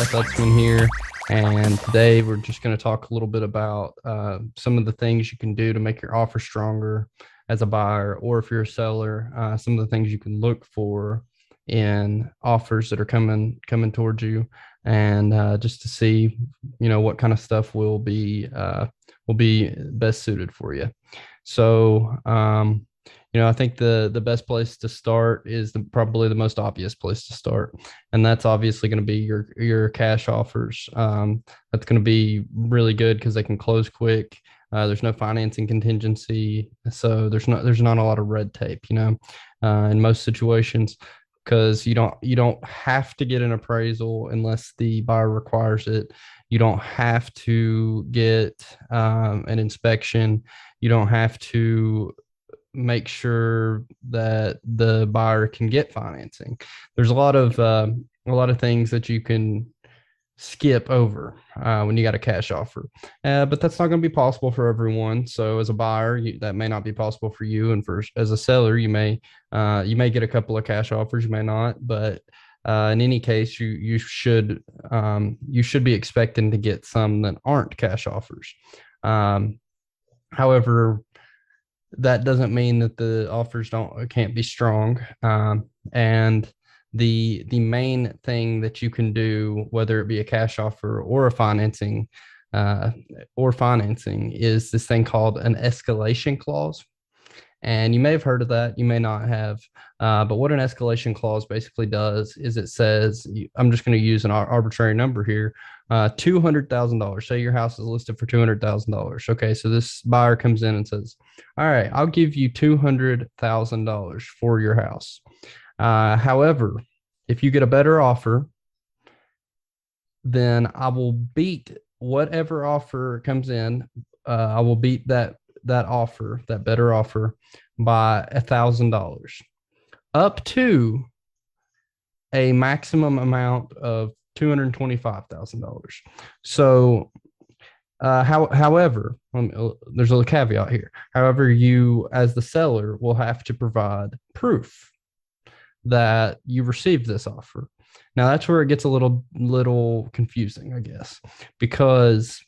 Dutchman here, and today we're just going to talk a little bit about some of the things you can do to make your offer stronger as a buyer, or if you're a seller, some of the things you can look for in offers that are coming towards you, and just to see, what kind of stuff will be best suited for you. So, I think the best place to start is probably the most obvious place to start, and that's obviously going to be your cash offers. That's going to be really good because they can close quick. There's no financing contingency, so there's not a lot of red tape, in most situations, because you don't have to get an appraisal unless the buyer requires it. You don't have to get an inspection. You don't have to make sure that the buyer can get financing. There's a lot of things that you can skip over when you got a cash offer, but that's not going to be possible for everyone. So as a buyer, that may not be possible for you, and as a seller, you may get a couple of cash offers, you may not, but in any case, you should be expecting to get some that aren't cash offers. However, that doesn't mean that the offers can't be strong. And the main thing that you can do, whether it be a cash offer or a financing, is this thing called an escalation clause. And you may have heard of that, you may not have. But what an escalation clause basically does is it says, I'm just going to use an arbitrary number here, $200,000. Say your house is listed for $200,000. Okay, so this buyer comes in and says, all right, I'll give you $200,000 for your house. However, if you get a better offer, then I will beat whatever offer comes in. I will beat that offer, that better offer, by $1,000, up to a maximum amount of $225,000. So, however, there's a little caveat here. However, you, as the seller, will have to provide proof that you received this offer. Now, that's where it gets a little confusing, I guess, because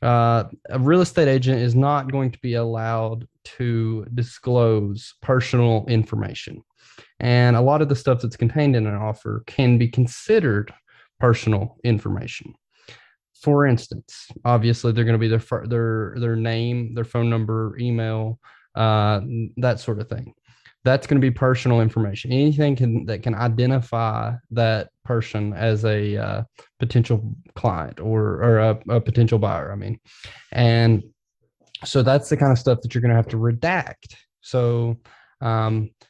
a real estate agent is not going to be allowed to disclose personal information. And a lot of the stuff that's contained in an offer can be considered personal information. For instance, obviously, they're going to be their name, their phone number, email, that sort of thing. That's going to be personal information. Anything that can identify that person as a potential client or a potential buyer, I mean. And so that's the kind of stuff that you're going to have to redact. So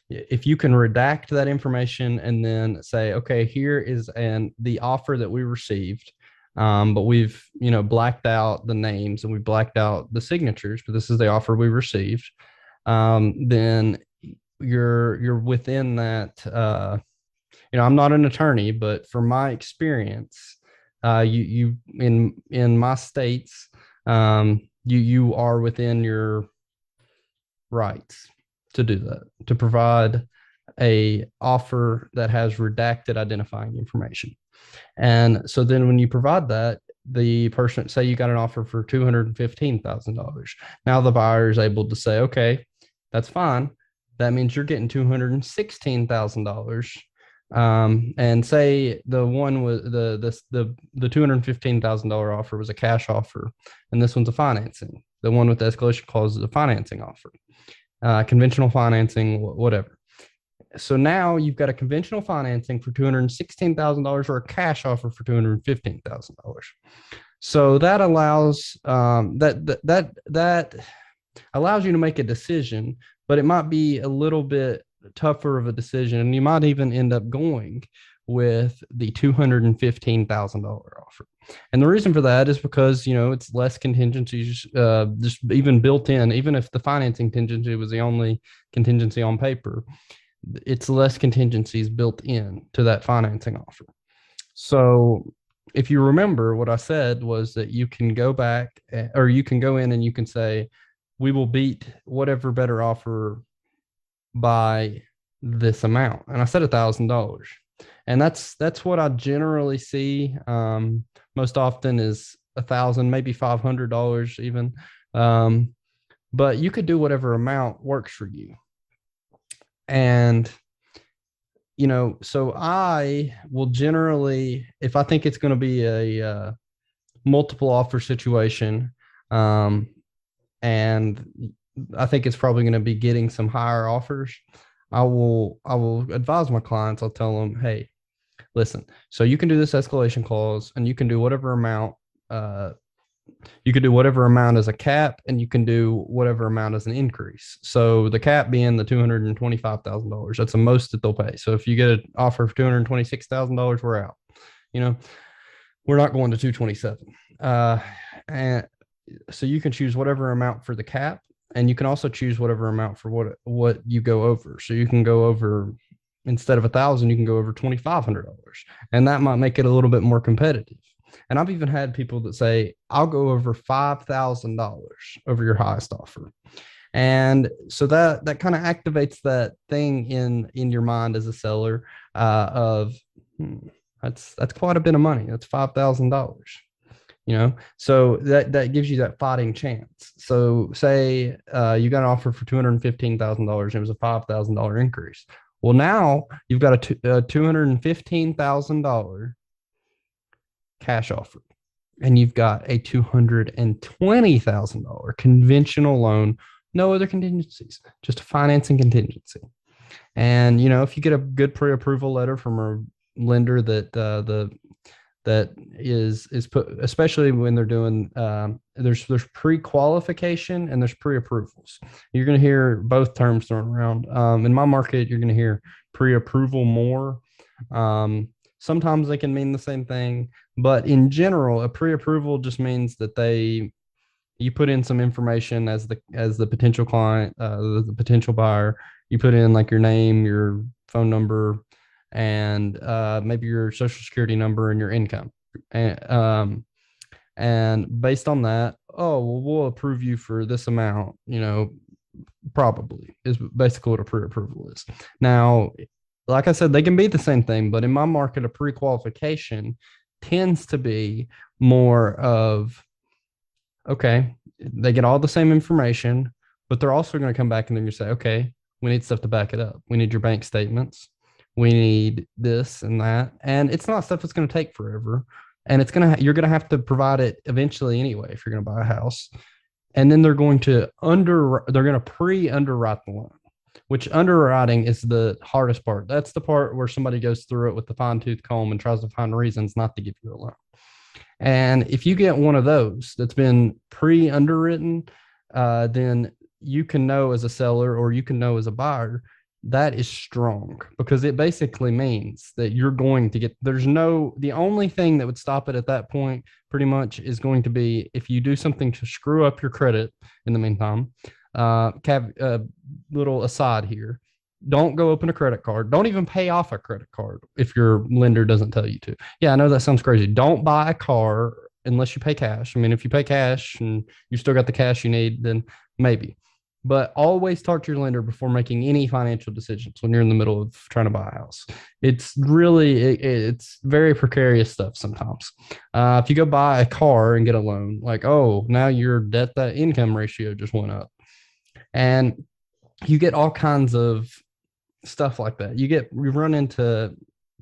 if you can redact that information and then say, okay, here is the offer that we received, but we've blacked out the names and we blacked out the signatures, but this is the offer we received, then you're within that. I'm not an attorney, but from my experience, you in my states, you are within your rights to do that, to provide a offer that has redacted identifying information. And so then when you provide that, the person, say you got an offer for $215,000. Now the buyer is able to say, okay, that's fine. That means you're getting $216,000. And say the one was the $215,000 offer was a cash offer, and this one's a financing. The one with the escalation clause is a financing offer, conventional financing, whatever. So now you've got a conventional financing for $216,000 or a cash offer for $215,000. So that allows that allows you to make a decision, but it might be a little bit tougher of a decision, and you might even end up going with the $215,000 offer. And the reason for that is because it's less contingencies, just even built in. Even if the financing contingency was the only contingency on paper, it's less contingencies built in to that financing offer. So if you remember, what I said was that you can go back, or you can go in and you can say, we will beat whatever better offer by this amount. And I said $1,000. And that's what I generally see. Most often is 1,000, maybe $500 even. Um, but you could do whatever amount works for you. And so I will generally, if I think it's going to be a multiple offer situation, um, and I think it's probably going to be getting some higher offers, I will advise my clients. I'll tell them, hey, listen, so you can do this escalation clause, and you can do whatever amount. You could do whatever amount as a cap, and you can do whatever amount as an increase. So the cap being the $225,000, that's the most that they'll pay. So if you get an offer of $226,000, we're out. You know, we're not going to 227. And so you can choose whatever amount for the cap, and you can also choose whatever amount for what you go over. So you can go over, instead of 1,000, you can go over $2,500, and that might make it a little bit more competitive. And I've even had people that say, I'll go over $5,000 over your highest offer. And so that kind of activates that thing in your mind as a seller, of that's quite a bit of money. That's $5,000. So that gives you that fighting chance. So say you got an offer for $215,000, and it was a $5,000 increase. Well, now you've got a $215,000 cash offer, and you've got a $220,000 conventional loan, no other contingencies, just a financing contingency. And if you get a good pre-approval letter from a lender that is put, especially when they're doing, there's pre-qualification and there's pre-approvals. You're going to hear both terms thrown around. In my market, you're going to hear pre-approval more. Sometimes they can mean the same thing, but in general, a pre-approval just means that you put in some information as the potential client, the potential buyer. You put in like your name, your phone number, and maybe your social security number and your income. And based on that, oh, well, we'll approve you for this amount, probably is basically what a pre-approval is. Now, like I said, they can be the same thing, but in my market, a pre-qualification tends to be more of, okay, they get all the same information, but they're also going to come back and they're going to say, okay, we need stuff to back it up. We need your bank statements. We need this and that. And it's not stuff that's going to take forever. And you're going to have to provide it eventually anyway, if you're going to buy a house. And then they're going to pre-underwrite the loan, which underwriting is the hardest part. That's the part where somebody goes through it with the fine-tooth comb and tries to find reasons not to give you a loan. And if you get one of those that's been pre-underwritten, then you can know as a seller, or you can know as a buyer, that is strong, because it basically means that you're going to get, the only thing that would stop it at that point pretty much is going to be if you do something to screw up your credit in the meantime. Little aside here, don't go open a credit card. Don't even pay off a credit card if your lender doesn't tell you to. Yeah, I know that sounds crazy. Don't buy a car unless you pay cash. I mean, if you pay cash and you still got the cash you need, then maybe. But always talk to your lender before making any financial decisions when you're in the middle of trying to buy a house. It's very precarious stuff sometimes. If you go buy a car and get a loan, like, oh, now your debt to income ratio just went up. And you get all kinds of stuff like that. You run into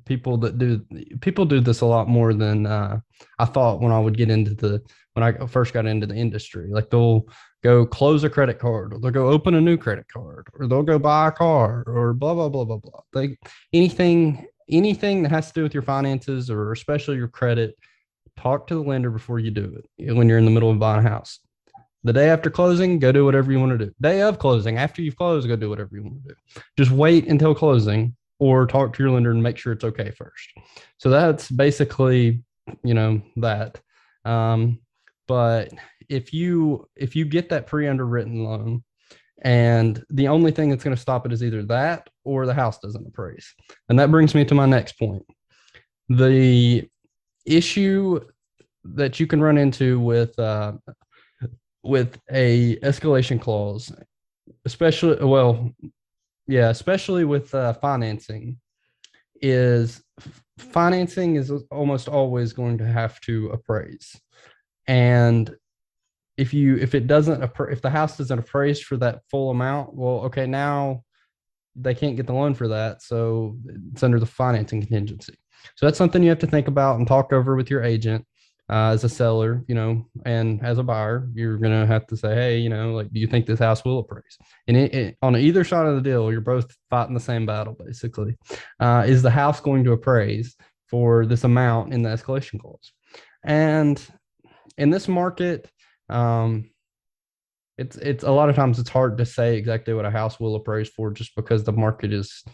people do this a lot more than I thought when I first got into the industry. Like, they'll go close a credit card, or they'll go open a new credit card, or they'll go buy a car, or blah, blah, blah, blah, blah. Anything that has to do with your finances, or especially your credit, talk to the lender before you do it when you're in the middle of buying a house. The day after closing, go do whatever you want to do. Day of closing, after you've closed, go do whatever you want to do. Just wait until closing, or talk to your lender and make sure it's okay first. So that's basically, that. But if you get that pre-underwritten loan, and the only thing that's going to stop it is either that or the house doesn't appraise. And that brings me to my next point. The issue that you can run into with a escalation clause, especially with financing, is financing is almost always going to have to appraise. And if it doesn't, if the house doesn't appraise for that full amount, well, okay, now they can't get the loan for that. So it's under the financing contingency. So that's something you have to think about and talk over with your agent. As a seller, and as a buyer, you're going to have to say, hey, like, do you think this house will appraise? And on either side of the deal, you're both fighting the same battle, basically. Is the house going to appraise for this amount in the escalation clause? And in this market, it's a lot of times it's hard to say exactly what a house will appraise for just because the market is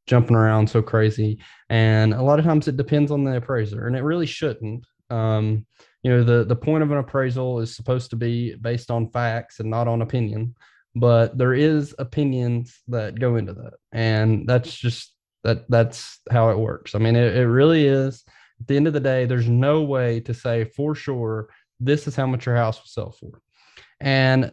jumping around so crazy. And a lot of times it depends on the appraiser, and it really shouldn't. The point of an appraisal is supposed to be based on facts and not on opinion, but there is opinions that go into that. And that's how it works. I mean, it really is. At the end of the day, there's no way to say for sure this is how much your house will sell for. And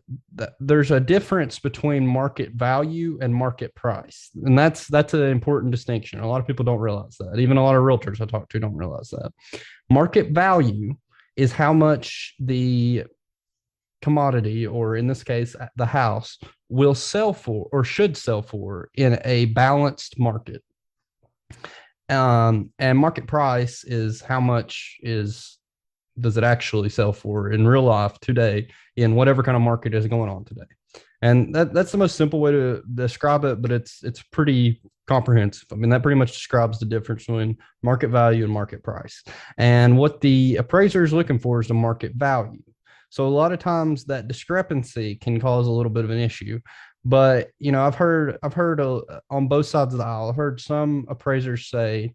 there's a difference between market value and market price. And that's an important distinction. A lot of people don't realize that. Even a lot of realtors I talk to don't realize that. Market value is how much the commodity, or in this case, the house, will sell for or should sell for in a balanced market. And market price is how much does it actually sell for in real life today in whatever kind of market is going on today. And that's the most simple way to describe it, but it's pretty comprehensive. I mean, that pretty much describes the difference between market value and market price. And what the appraiser is looking for is the market value. So a lot of times that discrepancy can cause a little bit of an issue. But I've heard on both sides of the aisle. I've heard some appraisers say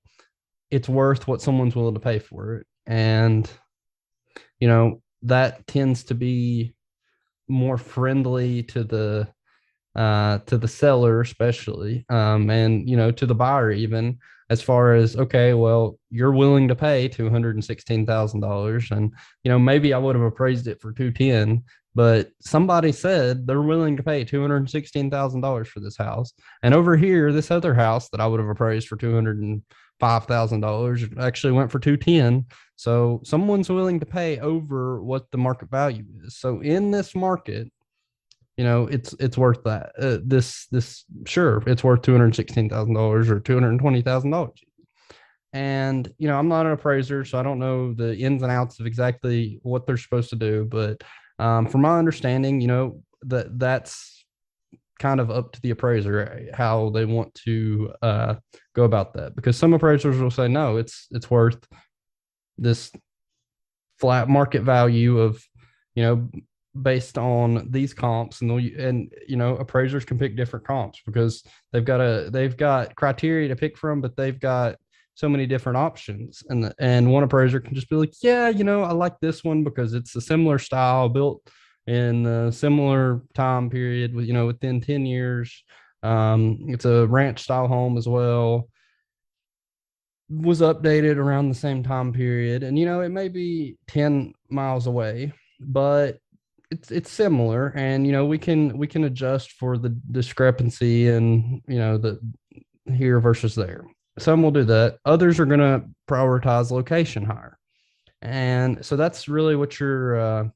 it's worth what someone's willing to pay for it, and that tends to be more friendly to the seller, especially, and to the buyer, even, as far as, okay, well, you're willing to pay $216,000, and maybe I would have appraised it for 210, but somebody said they're willing to pay $216,000 for this house, and over here, this other house that I would have appraised for $205,000 actually went for 210. So someone's willing to pay over what the market value is. So in this market, it's worth that. This sure, it's worth $216,000 or $220,000. And I'm not an appraiser, so I don't know the ins and outs of exactly what they're supposed to do. But from my understanding, that's kind of up to the appraiser how they want to go about that. Because some appraisers will say, no, it's worth this flat market value of, based on these comps, and appraisers can pick different comps because they've got criteria to pick from, but they've got so many different options. And one appraiser can just be like, yeah, I like this one because it's a similar style, built in a similar time period, within 10 years. It's a ranch style home as well, was updated around the same time period, and it may be 10 miles away, but it's similar, and we can adjust for the discrepancy and the here versus there. Some will do that. Others are going to prioritize location higher, and so that's really what you're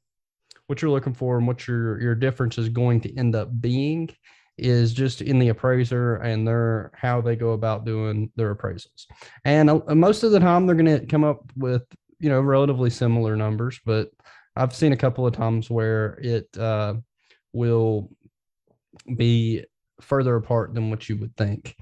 looking for, and what your difference is going to end up being is just in the appraiser and how they go about doing their appraisals. And most of the time they're going to come up with relatively similar numbers, but I've seen a couple of times where it will be further apart than what you would think.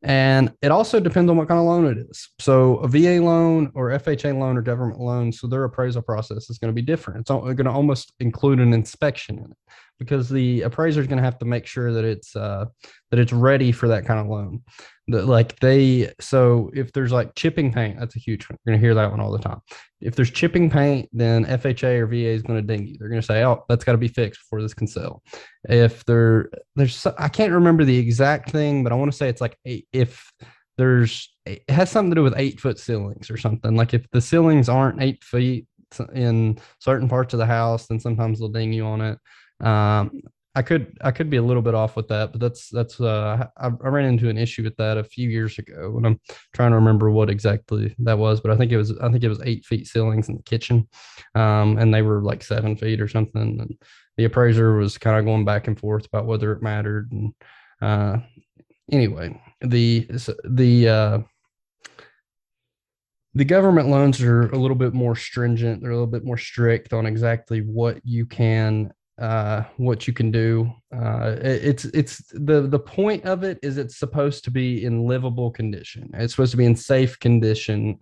And it also depends on what kind of loan it is. So a VA loan or FHA loan or government loan, so their appraisal process is going to be different. It's going to almost include an inspection in it, because the appraiser is going to have to make sure that it's ready for that kind of loan. So if there's like chipping paint, that's a huge one. You're going to hear that one all the time. If there's chipping paint, then FHA or VA is going to ding you. They're going to say, oh, that's got to be fixed before this can sell. If I can't remember the exact thing, but I want to say it's like it has something to do with 8-foot ceilings or something. Like if the ceilings aren't 8 feet in certain parts of the house, then sometimes they'll ding you on it. I could be a little bit off with that, but I ran into an issue with that a few years ago, and I'm trying to remember what exactly that was, but I think it was 8 feet ceilings in the kitchen, and they were like 7 feet or something, and the appraiser was kind of going back and forth about whether it mattered, and uh, anyway, the government loans are a little bit more stringent. They're a little bit more strict on exactly what you can do. It's the point of it is it's supposed to be in livable condition. It's supposed to be in safe condition.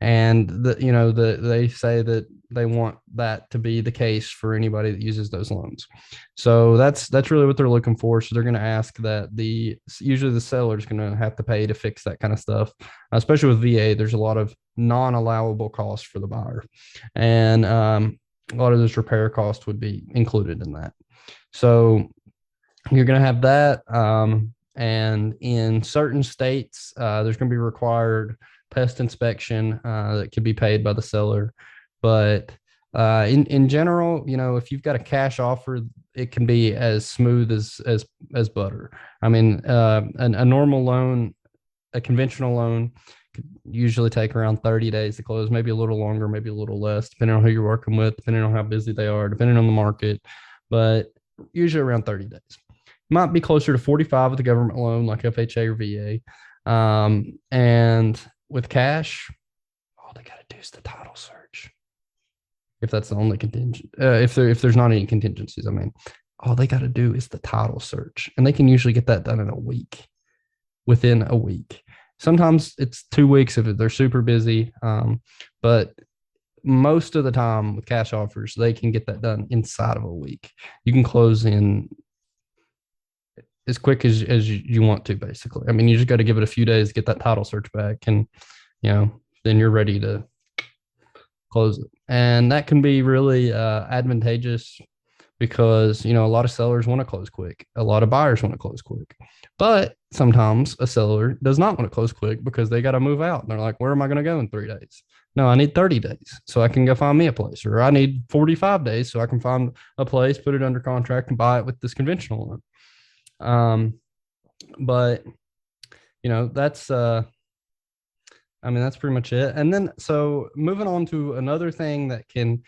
And they say that they want that to be the case for anybody that uses those loans. So that's really what they're looking for. So they're going to ask that usually the seller is going to have to pay to fix that kind of stuff, especially with VA. There's a lot of non-allowable costs for the buyer, and a lot of those repair costs would be included in that. So you're going to have that. And in certain states, there's going to be required pest inspection that could be paid by the seller. But in general, if you've got a cash offer, it can be as smooth as butter. I mean, a normal loan, a conventional loan, could usually take around 30 days to close, maybe a little longer, maybe a little less, depending on who you're working with, depending on how busy they are, depending on the market, but usually around 30 days. Might be closer to 45 with a government loan like FHA or VA. And with cash, all they got to do is the title search. If that's the only contingent, if there's not any contingencies, I mean, all they got to do is the title search, and they can usually get that done in a week, within a week. Sometimes it's 2 weeks if they're super busy, but most of the time with cash offers, they can get that done inside of a week. You can close in as quick as you want to, basically. I mean, you just got to give it a few days, get that title search back, and then you're ready to close it. And that can be really advantageous because a lot of sellers want to close quick, a lot of buyers want to close quick, but sometimes a seller does not want to close quick because they got to move out, and they're like, where am I going to go in 3 days? No, I need 30 days so I can go find me a place, or I need 45 days so I can find a place, put it under contract, and buy it with this conventional loan. But that's that's pretty much it. And then, so moving on to another thing that can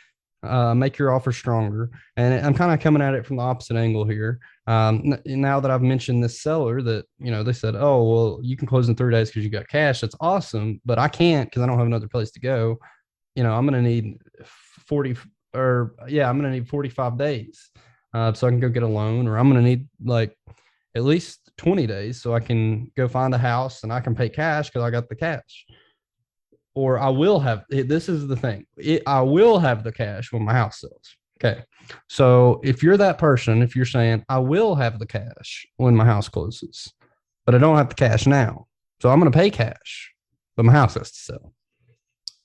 make your offer stronger. And I'm kind of coming at it from the opposite angle here. Now that I've mentioned this seller that, they said, oh, well, you can close in 3 days because you got cash. That's awesome. But I can't because I don't have another place to go. I'm going to need 45 days so I can go get a loan, or I'm going to need like at least 20 days so I can go find a house and I can pay cash because I got the cash. Or I will have, this is the thing, I will have the cash when my house sells. Okay. So if you're that person, if you're saying, I will have the cash when my house closes, but I don't have the cash now, so I'm going to pay cash, but my house has to sell.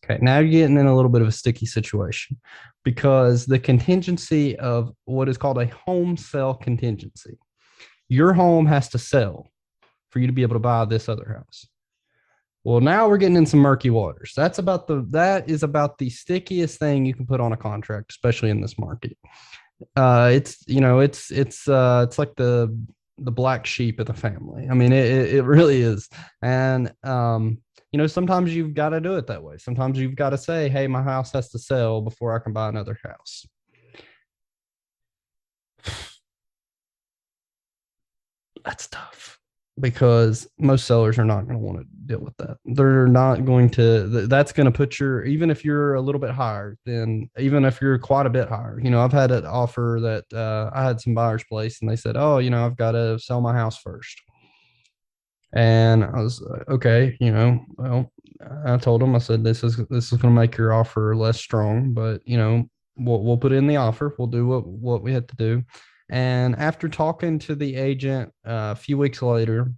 Okay. Now you're getting in a little bit of a sticky situation because the contingency of what is called a home sale contingency, your home has to sell for you to be able to buy this other house. Well, now we're getting in some murky waters. That is about the stickiest thing you can put on a contract, especially in this market. It's like the black sheep of the family. I mean, it really is. And sometimes you've got to do it that way. Sometimes you've got to say, hey, my house has to sell before I can buy another house. That's tough because most sellers are not going to want to deal with that. They're not going to, that's going to put even if you're a little bit higher, then even if you're quite a bit higher, I've had an offer that I had some buyers place and they said, oh, I've got to sell my house first. And I was okay, well, I told them, I said, this is going to make your offer less strong, but we'll put in the offer. We'll do what we had to do. And after talking to the agent a few weeks later,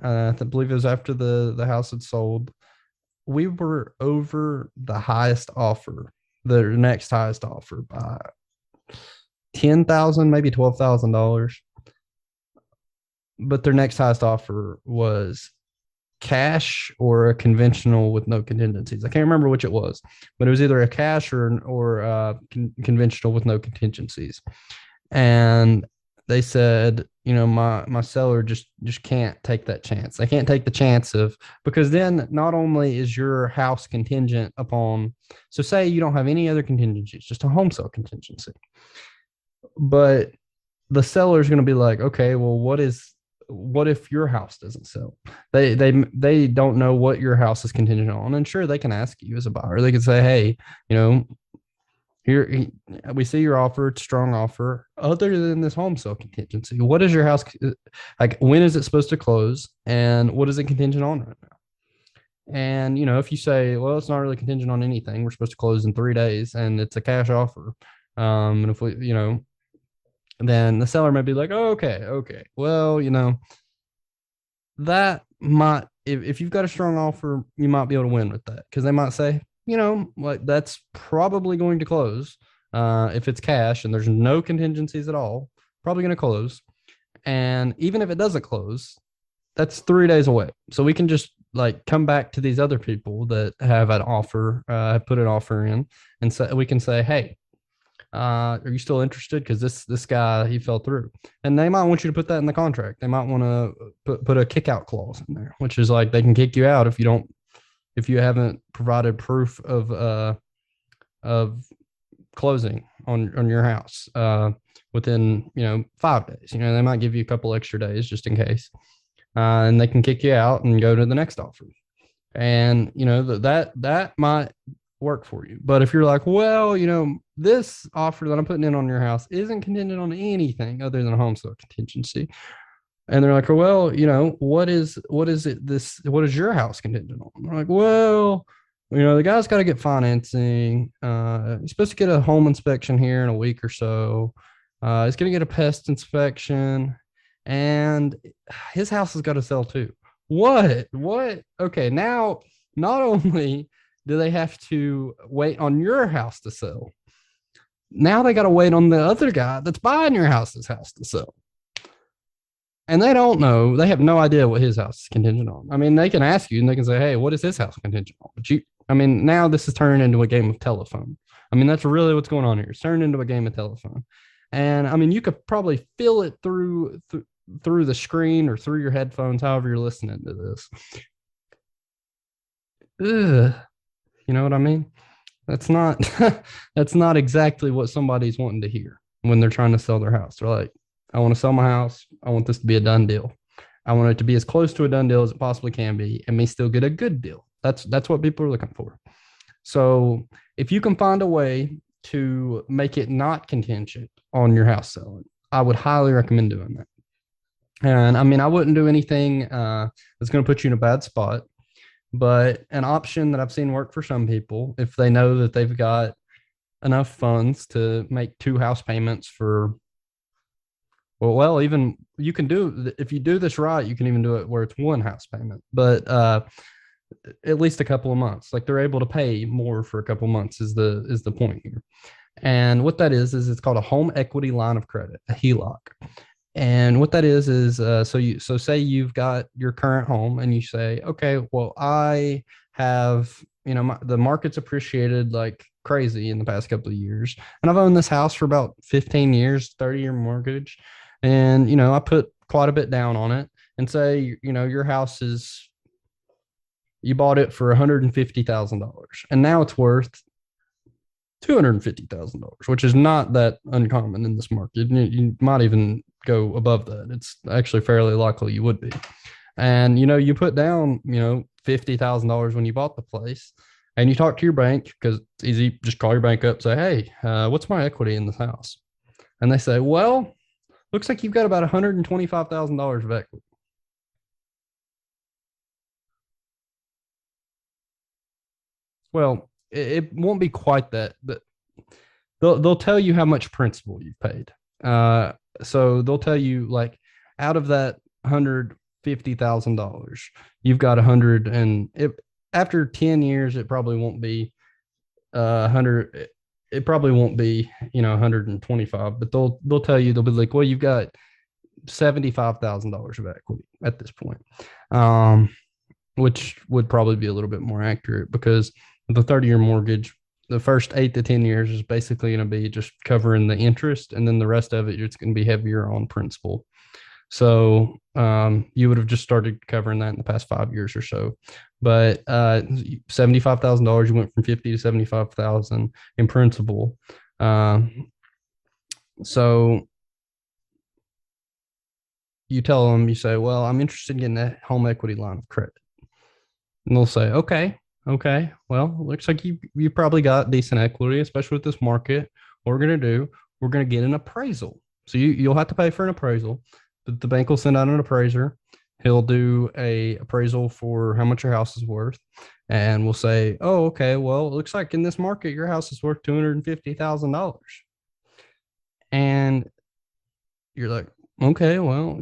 I believe it was after the house had sold, we were over the highest offer, the next highest offer by $10,000, maybe $12,000. But their next highest offer was cash or a conventional with no contingencies. I can't remember which it was, but it was either a cash or conventional with no contingencies. And they said, my seller just can't take that chance. They can't take the chance of, because then not only is your house contingent upon, so say you don't have any other contingencies, just a home sale contingency, but the seller is going to be like, okay, well, what if your house doesn't sell? They don't know what your house is contingent on, and sure, they can ask you as a buyer. They can say, hey, you know, here we see your offer, it's a strong offer. Other than this home sale contingency, what is your house like? When is it supposed to close, and what is it contingent on right now? And if you say, well, it's not really contingent on anything, we're supposed to close in 3 days, and it's a cash offer. And if we, then the seller might be like, oh, okay, well, that might, if you've got a strong offer, you might be able to win with that, because they might say, like, that's probably going to close. If it's cash and there's no contingencies at all, probably going to close. And even if it doesn't close, that's 3 days away. So we can just like come back to these other people that have an offer, put an offer in, and so we can say, hey, are you still interested? Because this guy, he fell through, and they might want you to put that in the contract. They might want to put a kick out clause in there, which is like they can kick you out if you haven't provided proof of closing on your house within 5 days. They might give you a couple extra days just in case, and they can kick you out and go to the next offer. And that might work for you. But if you're like, well, this offer that I'm putting in on your house isn't contingent on anything other than a home sale contingency, and they're like, well, what is your house contingent on? I'm like, well, the guy's got to get financing. He's supposed to get a home inspection here in a week or so. He's going to get a pest inspection, and his house has got to sell too. What? Okay, now not only do they have to wait on your house to sell, now they got to wait on the other guy that's buying your house's house to sell. And they don't know, they have no idea what his house is contingent on. I mean, they can ask you and they can say, hey, what is his house contingent on? But now this is turned into a game of telephone. That's really what's going on here. It's turned into a game of telephone. And you could probably feel it through the screen or through your headphones, however you're listening to this. Ugh. You know what I mean? That's not that's not exactly what somebody's wanting to hear when they're trying to sell their house. They're like, I want to sell my house. I want this to be a done deal. I want it to be as close to a done deal as it possibly can be, and me still get a good deal. That's what people are looking for. So if you can find a way to make it not contingent on your house selling, I would highly recommend doing that. And I wouldn't do anything that's going to put you in a bad spot, but an option that I've seen work for some people, if they know that they've got enough funds to make 2 house payments for, well, even you can do, if you do this right, you can even do it where it's 1 house payment, but at least a couple of months. Like, they're able to pay more for a couple of months is the point here. And what that is it's called a home equity line of credit, a HELOC. And what that is so say you've got your current home and you say, okay, well, I have, the market's appreciated like crazy in the past couple of years, and I've owned this house for about 15 years, 30-year mortgage. And, I put quite a bit down on it, and say, your house you bought it for $150,000, and now it's worth $250,000, which is not that uncommon in this market. You might even go above that. It's actually fairly likely you would be. And, you put down, $50,000 when you bought the place, and you talk to your bank, because it's easy. Just call your bank up, say, hey, what's my equity in this house? And they say, well, looks like you've got about $125,000 of equity. Well, it won't be quite that, but they'll tell you how much principal you've paid. So they'll tell you, like, out of that $150,000, you've got 100, and after 10 years, it probably won't be 100. It probably won't be 125, but they'll tell you, they'll be like, well, you've got $75,000 of equity at this point, which would probably be a little bit more accurate, because the 30-year mortgage, the first 8 to 10 years is basically going to be just covering the interest, and then the rest of it, it's going to be heavier on principal. So you would have just started covering that in the past 5 years or so. But $75,000, you went from 50 to 75,000 in principal. So you tell them, you say, well, I'm interested in getting that home equity line of credit. And they'll say, okay, well, looks like you probably got decent equity, especially with this market. What we're gonna do, we're gonna get an appraisal. So you'll have to pay for an appraisal, but the bank will send out an appraiser. He'll do a appraisal for how much your house is worth, and we'll say, oh, okay, well, it looks like in this market your house is worth $250,000, and you're like, okay, well,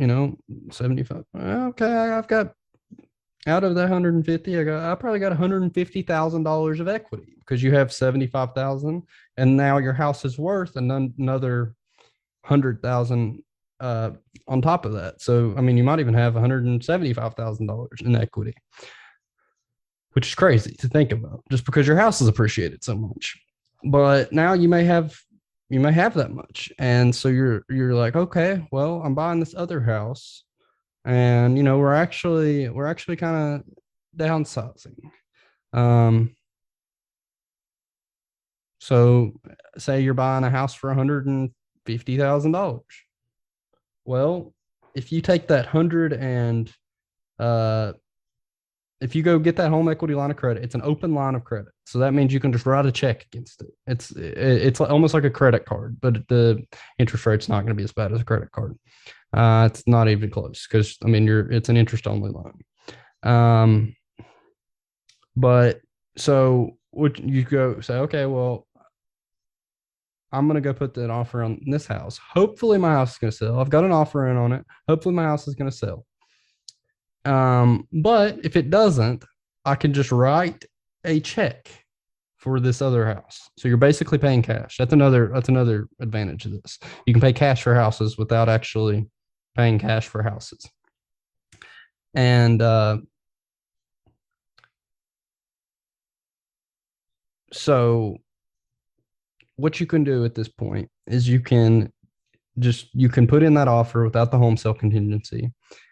75. Okay, I've got out of that 150, I probably got $150,000 of equity because you have 75,000, and now your house is worth another 100,000 on top of that. So I mean, you might even have $175,000 in equity, which is crazy to think about, just because your house is appreciated so much. But now you may have that much, and so you're like, okay, well, I'm buying this other house, and we're actually kind of downsizing. So say you're buying a house for $150,000. Well, if you take that hundred and if you go get that home equity line of credit, it's an open line of credit. So that means you can just write a check against it. It's almost like a credit card, but the interest rate's not going to be as bad as a credit card. It's not even close because I mean it's an interest only loan. But so would you go say, okay, well, I'm gonna go put that offer on this house. Hopefully my house is gonna sell. I've got an offer in on it. Hopefully my house is gonna sell. But if it doesn't, I can just write a check for this other house. So you're basically paying cash. That's another advantage of this. You can pay cash for houses without actually paying cash for houses. And so what you can do at this point is you can put in that offer without the home sale contingency,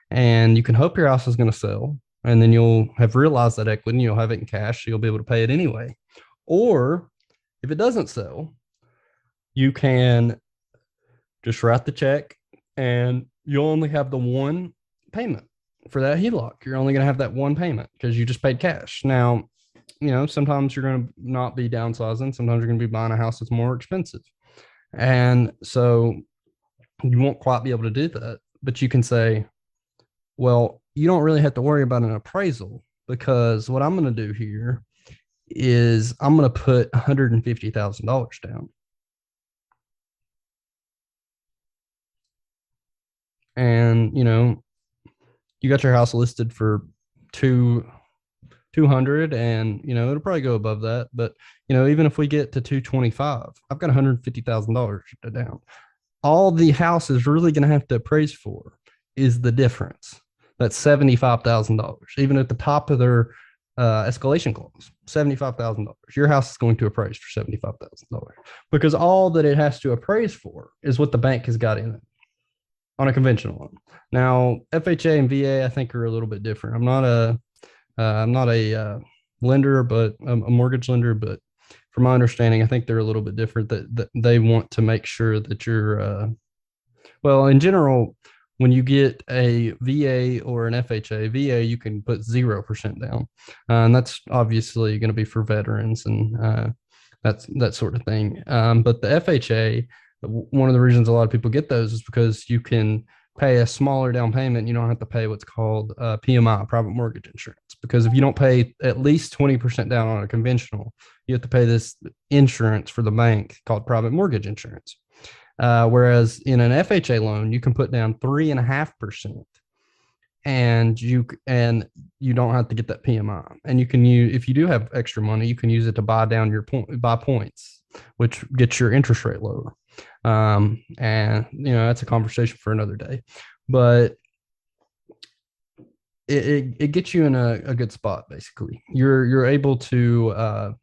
and you can hope your house is going to sell, and then you'll have realized that equity and you'll have it in cash, so you'll be able to pay it anyway. Or if it doesn't sell, you can just write the check and you'll only have the one payment for that HELOC. You're only going to have that one payment because you just paid cash. Now, sometimes you're going to not be downsizing. Sometimes you're going to be buying a house that's more expensive. And so you won't quite be able to do that, but you can say, well, you don't really have to worry about an appraisal, because what I'm going to do here is I'm going to put $150,000 down. And, you got your house listed for 200, and it'll probably go above that, but even if we get to 225, I've got $150,000 down. All the house is really going to have to appraise for is the difference. That's $75,000, even at the top of their escalation clause. $75,000. Your house is going to appraise for $75,000 because all that it has to appraise for is what the bank has got in it on a conventional loan. Now, FHA and VA, I think, are a little bit different. I'm not a lender, but a mortgage lender, but from my understanding, I think they're a little bit different. That they want to make sure that you're, well, in general, when you get a VA or an FHA, VA, you can put 0% down. And that's obviously going to be for veterans and that sort of thing. But the FHA, one of the reasons a lot of people get those is because you can pay a smaller down payment. You don't have to pay what's called PMI, private mortgage insurance, because if you don't pay at least 20% down on a conventional, you have to pay this insurance for the bank called private mortgage insurance. Whereas in an FHA loan, you can put down 3.5%, and you don't have to get that PMI. And you can use, if you do have extra money, you can use it to buy down buy points, which gets your interest rate lower. And that's a conversation for another day, but it gets you in a good spot. Basically, you're able to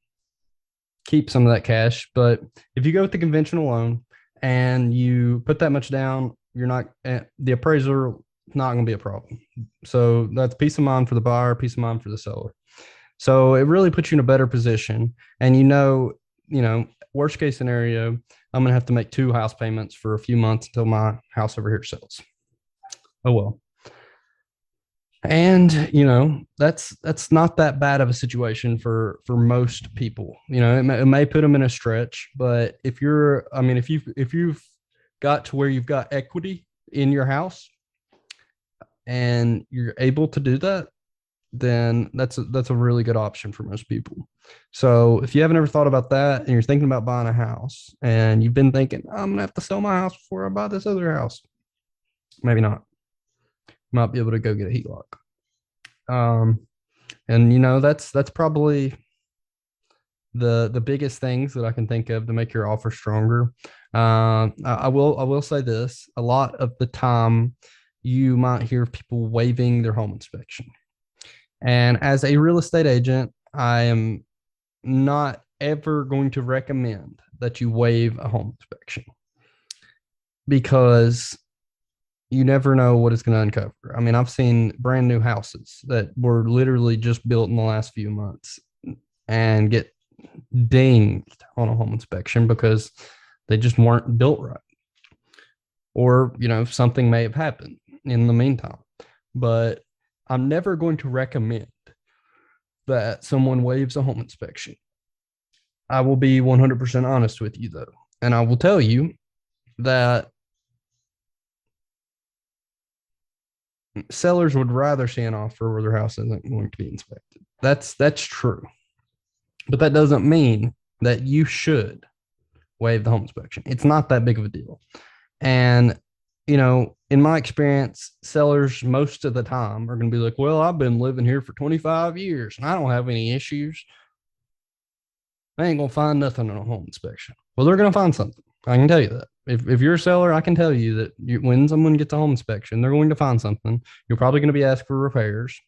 keep some of that cash. But if you go with the conventional loan and you put that much down, you're not the appraiser not going to be a problem. So that's peace of mind for the buyer, peace of mind for the seller. So it really puts you in a better position. And worst case scenario, I'm going to have to make two house payments for a few months until my house over here sells. Oh well. And that's not that bad of a situation for most people. It may put them in a stretch, but if you've got to where you've got equity in your house and you're able to do that, then that's a really good option for most people. So if you haven't ever thought about that and you're thinking about buying a house and you've been thinking, I'm gonna have to sell my house before I buy this other house, maybe not. You might be able to go get a HELOC. And that's probably the biggest things that I can think of to make your offer stronger. I will say this: a lot of the time, you might hear people waiving their home inspection. And as a real estate agent, I am not ever going to recommend that you waive a home inspection because you never know what it's going to uncover. I mean, I've seen brand new houses that were literally just built in the last few months and get dinged on a home inspection because they just weren't built right. Or, something may have happened in the meantime. But I'm never going to recommend that someone waives a home inspection. I will be 100% honest with you, though. And I will tell you that sellers would rather see an offer where their house isn't going to be inspected. That's true. But that doesn't mean that you should waive the home inspection. It's not that big of a deal. And, in my experience, sellers most of the time are going to be like, well, I've been living here for 25 years and I don't have any issues. I ain't going to find nothing in a home inspection. Well, they're going to find something. I can tell you that. If you're a seller, I can tell you that when someone gets a home inspection, they're going to find something. You're probably going to be asked for repairs.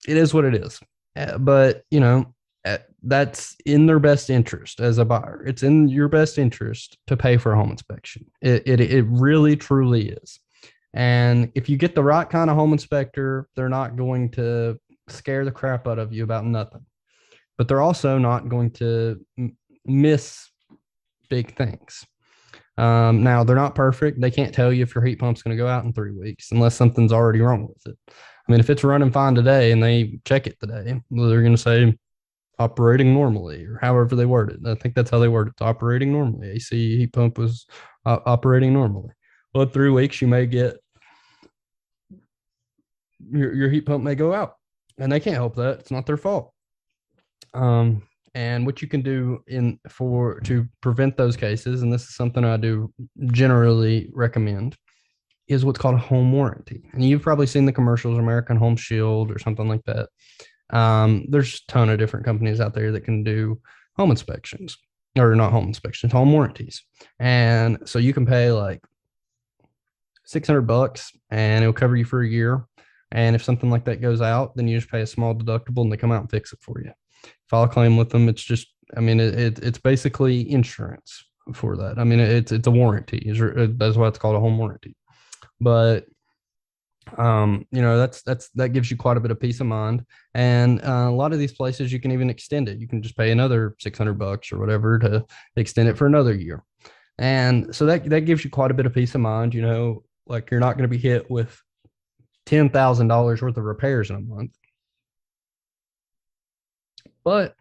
It is what it is. But, that's in their best interest as a buyer. It's in your best interest to pay for a home inspection. It really, truly is. And if you get the right kind of home inspector, they're not going to scare the crap out of you about nothing. But they're also not going to miss big things. Now, they're not perfect. They can't tell you if your heat pump's going to go out in 3 weeks unless something's already wrong with it. I mean, if it's running fine today and they check it today, well, they're going to say operating normally or however they word it. I think that's how they word it, operating normally. AC heat pump was operating normally. Well, in 3 weeks, you may get your heat pump may go out and they can't help that. It's not their fault. And what you can do to prevent those cases, and this is something I do generally recommend, is what's called a home warranty. And you've probably seen the commercials, American Home Shield or something like that. There's a ton of different companies out there that can do home inspections, or not home inspections, home warranties. And so you can pay like $600 and it'll cover you for a year. And if something like that goes out, then you just pay a small deductible and they come out and fix it for you. File a claim with them. It's just, it's basically insurance for that. I mean, it's a warranty. That's why it's called a home warranty. But that gives you quite a bit of peace of mind. And a lot of these places, you can even extend it. You can just pay another $600 or whatever to extend it for another year. And so that gives you quite a bit of peace of mind. Like you're not going to be hit with $10,000 worth of repairs in a month. But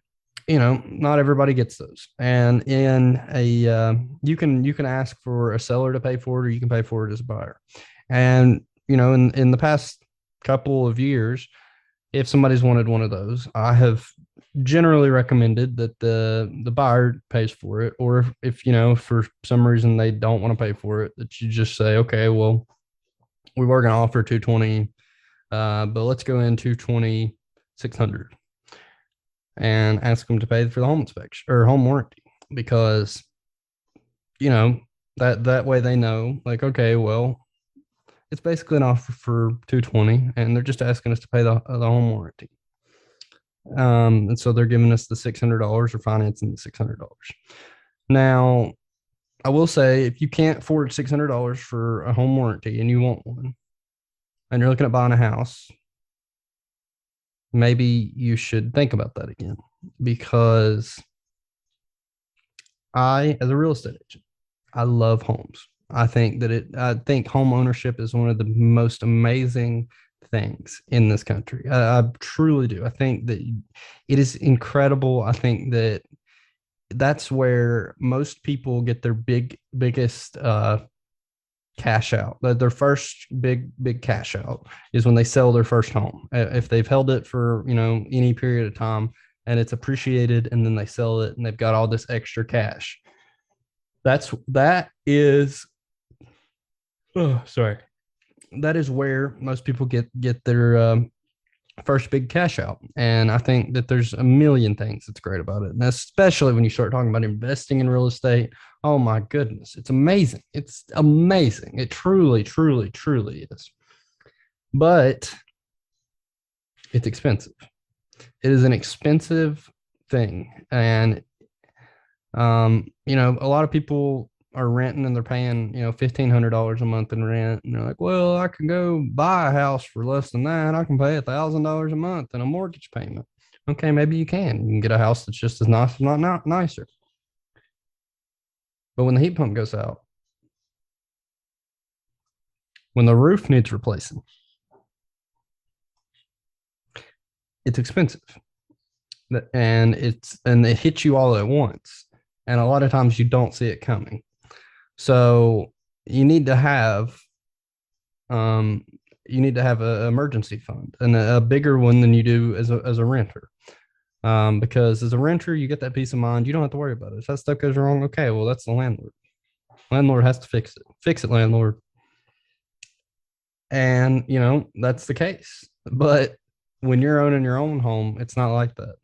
not everybody gets those. And you can ask for a seller to pay for it, or you can pay for it as a buyer. And in the past couple of years, if somebody's wanted one of those, I have generally recommended that the buyer pays for it. Or if for some reason they don't want to pay for it, that you just say, okay, well, we were going to offer 220, but let's go in 220, 600. And ask them to pay for the home inspection or home warranty, because that way they know, like, okay, well, it's basically an offer for 220 and they're just asking us to pay the home warranty. And so they're giving us the $600 or financing the $600. Now, I will say if you can't afford $600 for a home warranty and you want one, and you're looking at buying a house, maybe you should think about that again because as a real estate agent, I love homes. I think home ownership is one of the most amazing things in this country. I truly do. I think that it is incredible. I think that that's where most people get their biggest cash out. Their first big cash out is when they sell their first home. If they've held it for any period of time and it's appreciated, and then they sell it and they've got all this extra cash. That is oh sorry that is where most people get their first big cash out. And I think that there's a million things that's great about it. And especially when you start talking about investing in real estate. Oh my goodness. It's amazing. It's amazing. It truly, truly, truly is. But it's expensive. It is an expensive thing. And, a lot of people are renting and they're paying, $1,500 a month in rent. And they're like, well, I can go buy a house for less than that. I can pay $1,000 a month in a mortgage payment. Okay, maybe you can. You can get a house that's just as nice, if not nicer. But when the heat pump goes out, when the roof needs replacing, it's expensive. And it hits you all at once. And a lot of times you don't see it coming. So you need to have um, an emergency fund, and a bigger one than you do as a renter. Because as a renter, you get that peace of mind. You don't have to worry about it. If that stuff goes wrong, okay, well, that's the landlord. Landlord has to fix it. Fix it, landlord. And that's the case. But when you're owning your own home, it's not like that.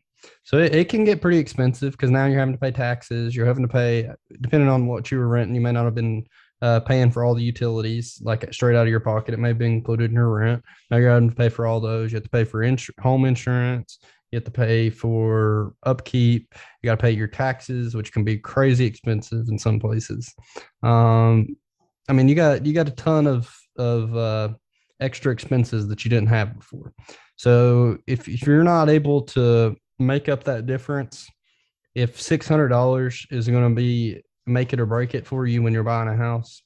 So it can get pretty expensive because now you're having to pay taxes. You're having to pay, depending on what you were renting, you may not have been paying for all the utilities like straight out of your pocket. It may be included in your rent. Now you're having to pay for all those. You have to pay for home insurance. You have to pay for upkeep. You got to pay your taxes, which can be crazy expensive in some places. I mean, you got a ton of extra expenses that you didn't have before. So if you're not able to make up that difference, if $600 is going to be make it or break it for you when you're buying a house,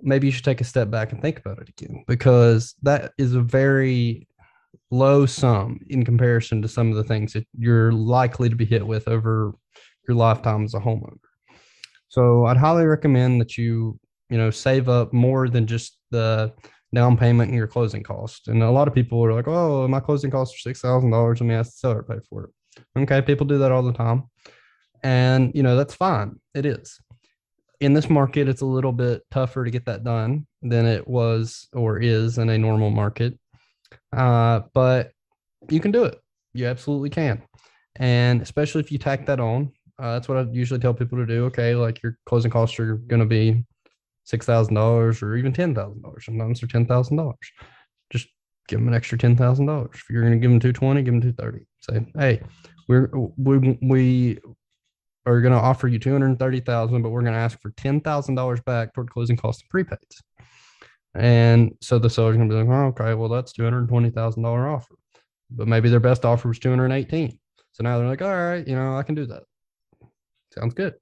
maybe you should take a step back and think about it again, because that is a very low sum in comparison to some of the things that you're likely to be hit with over your lifetime as a homeowner. So I'd highly recommend that you save up more than just the down payment and your closing cost. And a lot of people are like, oh, my closing costs are $6,000. Let me ask the seller to pay for it. Okay, people do that all the time. And that's fine. It is. In this market, it's a little bit tougher to get that done than it was or is in a normal market. But you can do it. You absolutely can. And especially if you tack that on, that's what I usually tell people to do. Okay, like your closing costs are going to be $6,000 or even $10,000. Sometimes they're $10,000. Just give them an extra $10,000. If you're going to give them 220, give them 230. Say, hey, we are going to offer you 230,000, but we're going to ask for $10,000 back toward closing costs and prepaids. And so the seller's going to be like, oh, okay, well, that's $220,000 offer. But maybe their best offer was 218. So now they're like, all right, I can do that. Sounds good.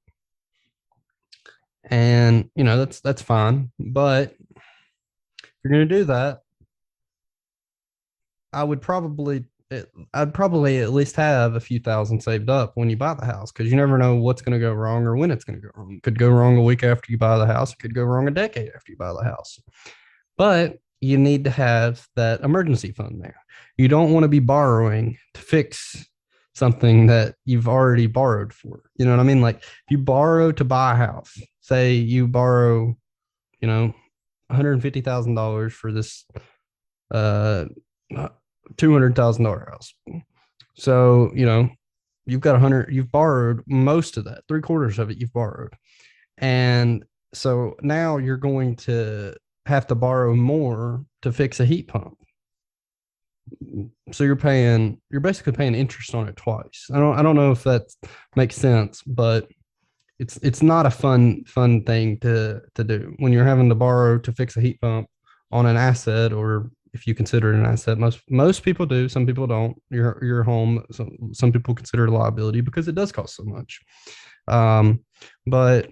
And that's fine. But if you're going to do that, I'd probably at least have a few thousand saved up when you buy the house, because you never know what's going to go wrong or when it's going to go wrong. It could go wrong a week after you buy the house. It could go wrong a decade after you buy the house. But you need to have that emergency fund there. You don't want to be borrowing to fix something that you've already borrowed for. You know what I mean? Like if you borrow to buy a house, say you borrow, $150,000 for this $200,000 house. So, you've got you've borrowed most of that, 3/4 of it you've borrowed. And so now you're going to have to borrow more to fix a heat pump. So you're basically paying interest on it twice. I don't know if that makes sense, but it's not a fun thing to do when you're having to borrow to fix a heat pump on an asset, or if you consider it an asset. Most people do, some people don't. Your home, some people consider it a liability because it does cost so much. um, but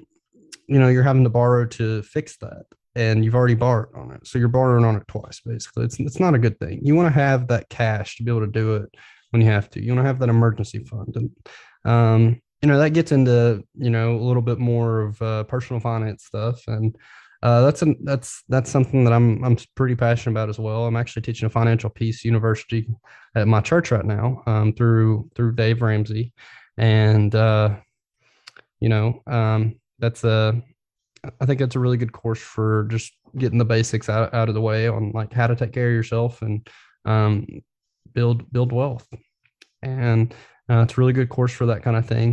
you're having to borrow to fix that, and you've already borrowed on it, so you're borrowing on it twice. Basically, it's not a good thing. You want to have that cash to be able to do it when you have to. You want to have that emergency fund. And that gets into a little bit more of personal finance stuff. And that's something that I'm pretty passionate about as well. I'm actually teaching a financial peace university at my church right now, through Dave Ramsey. And that's a I think that's a really good course for just getting the basics out of the way on like how to take care of yourself and um, build wealth. And it's a really good course for that kind of thing.